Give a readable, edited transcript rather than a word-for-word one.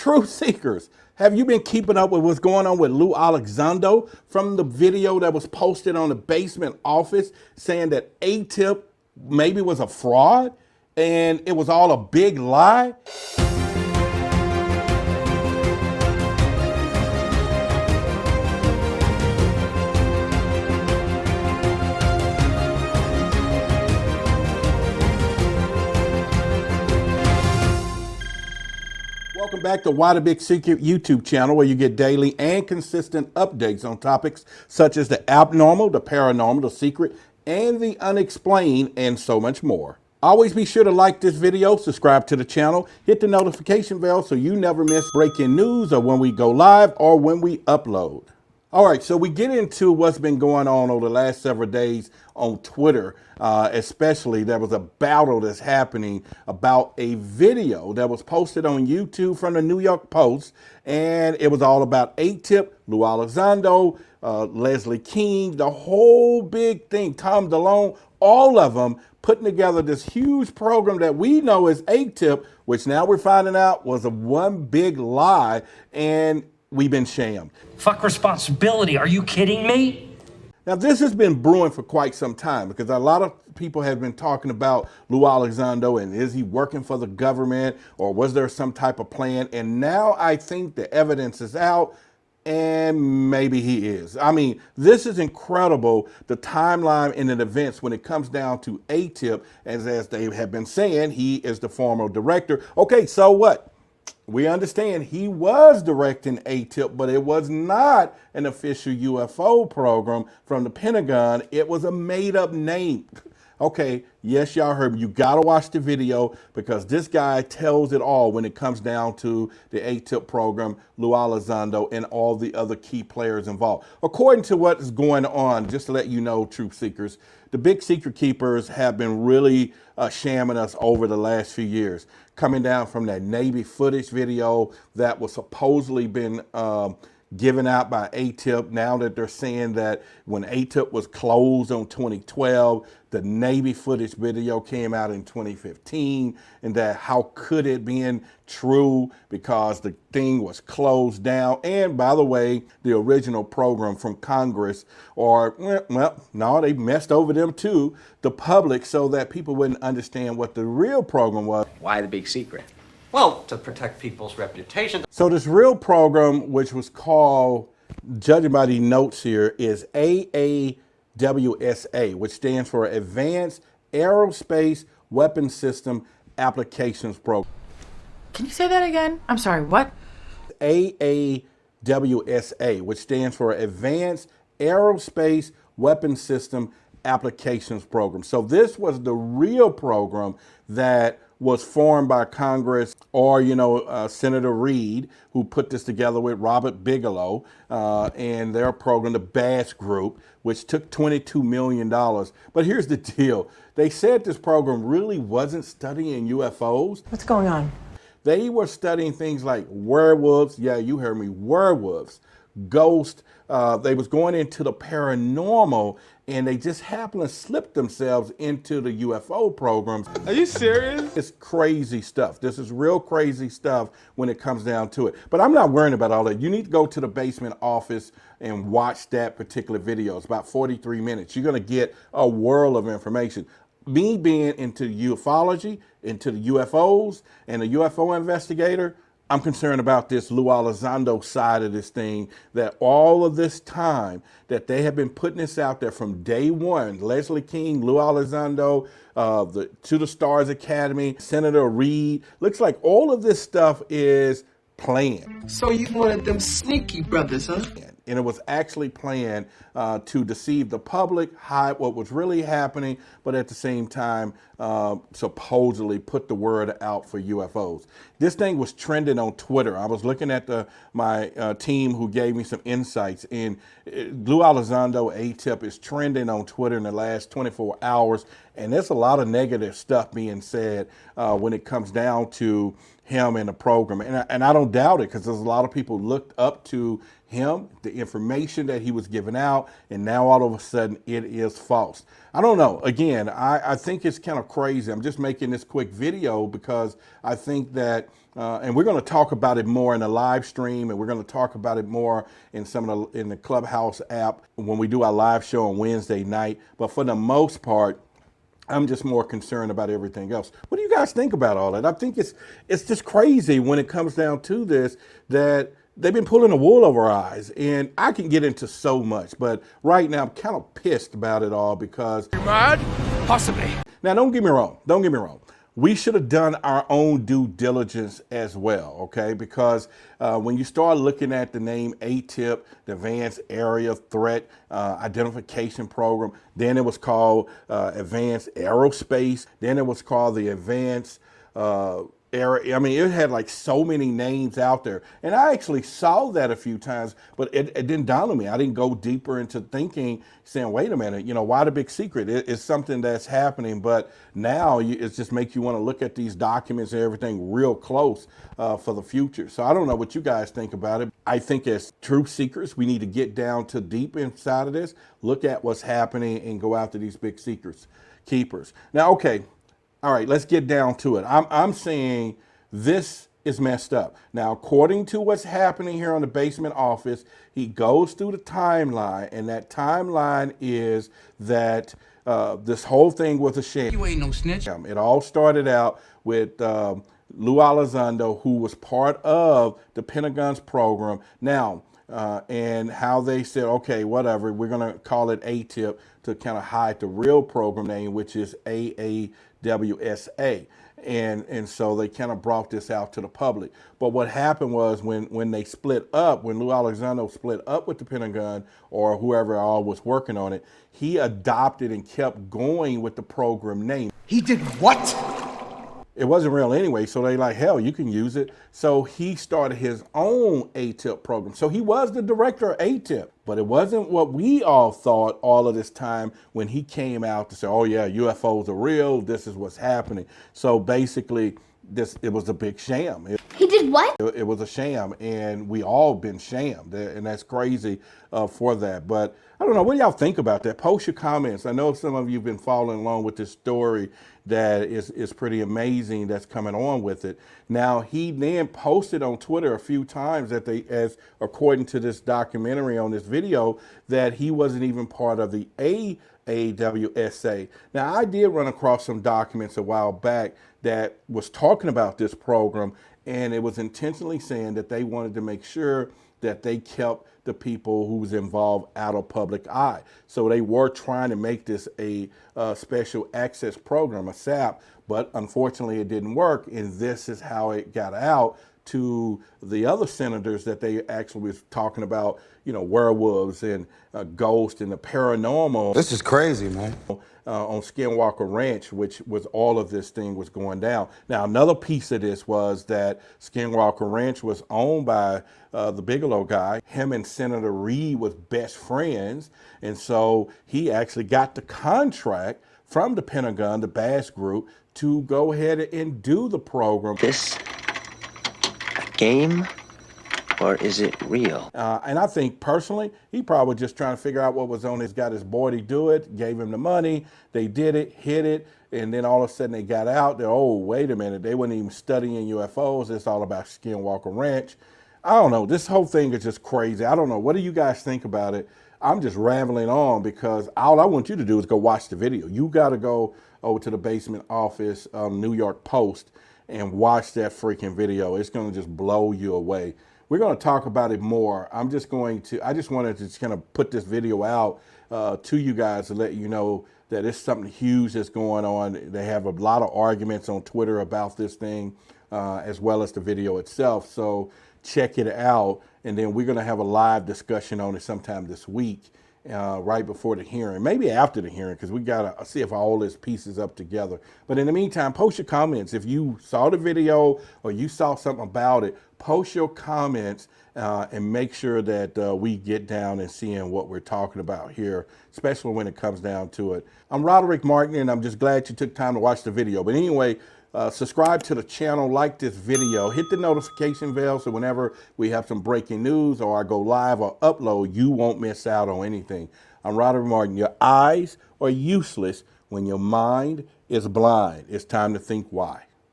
Truth seekers, have you been keeping up with what's going on with LueElizondo from the video that was posted on the basement office saying that AATIP maybe was a fraud and it was all a big lie? Welcome back to Why the Big Secret YouTube channel, where you get daily and consistent updates on topics such as the abnormal, the paranormal, the secret, and the unexplained, and so much more. Always be sure to like this video, subscribe to the channel, hit the notification bell so you never miss breaking news or when we go live or when we upload. All right, so we get into what's been going on over the last several days on Twitter. Especially, there was a battle that's happening about a video that was posted on YouTube from the New York Post, and it was all about AATIP, LueElizondo, Leslie King, the whole big thing, Tom DeLonge, all of them putting together this huge program that we know as AATIP, which now we're finding out was a one big lie, and we've been shammed. Fuck responsibility. Are you kidding me? Now, this has been brewing for quite some time because a lot of people have been talking about LueElizondo and is he working for the government or was there some type of plan? And now I think the evidence is out and maybe he is. I mean, this is incredible, the timeline and the events when it comes down to AATIP, as they have been saying, he is the former director. Okay, so what? We understand he was directing AATIP, but it was not an official UFO program from the Pentagon. It was a made-up name. Okay, yes, y'all heard me. You got to watch the video because this guy tells it all when it comes down to the AATIP program, LueElizondo, and all the other key players involved. According to what is going on, just to let you know, truth seekers, the big secret keepers have been really shamming us over the last few years, coming down from that Navy footage video that was supposedly been given out by AATIP. Now that they're saying that when AATIP was closed on 2012, the Navy footage video came out in 2015, and that how could it be true because the thing was closed down. And by the way, the original program from Congress, or well, no, they messed over them too, the public, so that people wouldn't understand what the real program was. Why the big secret? Well, to protect people's reputation. So this real program, which was called, judging by the notes here, is AAWSA, which stands for Advanced Aerospace Weapons System Applications Program. Can you say that again? I'm sorry, what? AAWSA, which stands for Advanced Aerospace Weapons System Applications Program. So this was the real program that was formed by Congress, or, Senator Reid, who put this together with Robert Bigelow and their program, the Bass Group, which took $22 million. But here's the deal. They said this program really wasn't studying UFOs. What's going on? They were studying things like werewolves. Yeah, you heard me, werewolves, ghosts. They was going into the paranormal, and they just happened to slip themselves into the UFO programs. Are you serious? It's crazy stuff. This is real crazy stuff when it comes down to it. But I'm not worrying about all that. You need to go to the basement office and watch that particular video. It's about 43 minutes. You're going to get a world of information. Me being into ufology, into the UFOs, and a UFO investigator, I'm concerned about this LueElizondo side of this thing, that all of this time that they have been putting this out there from day one, Leslie King, LueElizondo, To the Stars Academy, Senator Reid, looks like all of this stuff is planned. So you wanted them sneaky brothers, huh? And it was actually planned to deceive the public, hide what was really happening, but at the same time, supposedly put the word out for UFOs. This thing was trending on Twitter. I was looking at my team who gave me some insights, and LueElizondo AATIP is trending on Twitter in the last 24 hours, and there's a lot of negative stuff being said when it comes down to him in the program. And I don't doubt it, because there's a lot of people looked up to him, the information that he was giving out, and now all of a sudden it is false. I don't know. Again, I think it's kind of crazy. I'm just making this quick video because I think that And we're going to talk about it more in the live stream, and we're going to talk about it more in in the Clubhouse app when we do our live show on Wednesday night. But for the most part, I'm just more concerned about everything else. What do you guys think about all that? I think it's just crazy when it comes down to this, that they've been pulling the wool over our eyes. And I can get into so much, but right now I'm kind of pissed about it all because... You're mad? Possibly. Now, don't get me wrong. Don't get me wrong. We should have done our own due diligence as well, okay? Because when you start looking at the name AATIP, the Advanced Area Threat Identification Program, then it was called Advanced Aerospace, then it was called the Advanced I mean, it had like so many names out there. And I actually saw that a few times, but it didn't dawn on me. I didn't go deeper into thinking, saying, wait a minute, why the big secret? It's something that's happening, but now it just makes you want to look at these documents and everything real close for the future. So I don't know what you guys think about it. I think as truth seekers, we need to get down to deep inside of this, look at what's happening, and go after these big secrets keepers. Now, okay. All right, let's get down to it. I'm saying this is messed up. Now, according to what's happening here on the basement office, he goes through the timeline, and that timeline is that this whole thing was a sham. You ain't no snitch. It all started out with Lue Elizondo, who was part of the Pentagon's program. Now, and how they said, okay, whatever, we're going to call it AATIP to kind of hide the real program name, which is AAWSA. And so they kind of brought this out to the public. But what happened was when they split up, when Lue Elizondo split up with the Pentagon or whoever all was working on it, he adopted and kept going with the program name. He did what? It wasn't real anyway, so they like, hell, you can use it. So he started his own AATIP program. So he was the director of AATIP, but it wasn't what we all thought all of this time when he came out to say, oh yeah, UFOs are real, this is what's happening. So basically, it was a big sham. He did what? It was a sham, and we all been shammed, and that's crazy for that. But I don't know, what do y'all think about that? Post your comments. I know some of you have been following along with this story that is pretty amazing that's coming on with it. Now, he then posted on Twitter a few times that as according to this documentary on this video, that he wasn't even part of the AAWSA. Now, I did run across some documents a while back that was talking about this program, and it was intentionally saying that they wanted to make sure that they kept the people who was involved out of public eye. So they were trying to make this a special access program, a SAP, but unfortunately it didn't work, and this is how it got out to the other senators that they actually was talking about, werewolves and ghosts and the paranormal. This is crazy, man. On Skinwalker Ranch, which was all of this thing was going down. Now, another piece of this was that Skinwalker Ranch was owned by the Bigelow guy. Him and Senator Reed was best friends, and so he actually got the contract from the Pentagon, the Bass Group, to go ahead and do the program. This a game, or is it real? And I think personally, he probably just trying to figure out what was on his, got his boy to do it, gave him the money, they did it, hit it, and then all of a sudden they got out there, oh, wait a minute, they weren't even studying UFOs, it's all about Skinwalker Ranch. I don't know, this whole thing is just crazy. I don't know, what do you guys think about it? I'm just rambling on because all I want you to do is go watch the video. You got to go over to the basement office, New York Post, and watch that freaking video. It's going to just blow you away. We're going to talk about it more. I just wanted to just kind of put this video out to you guys to let you know that it's something huge that's going on. They have a lot of arguments on Twitter about this thing, as well as the video itself. So check it out. And then we're going to have a live discussion on it sometime this week, right before the hearing, maybe after the hearing, because we got to see if all this pieces up together. But in the meantime, post your comments. If you saw the video or you saw something about it, post your comments and make sure that we get down and seeing what we're talking about here, especially when it comes down to it. I'm Roderick Martin, and I'm just glad you took time to watch the video. But anyway, subscribe to the channel, like this video, hit the notification bell so whenever we have some breaking news or I go live or upload, you won't miss out on anything. I'm Roderick Martin. Your eyes are useless when your mind is blind. It's time to think why.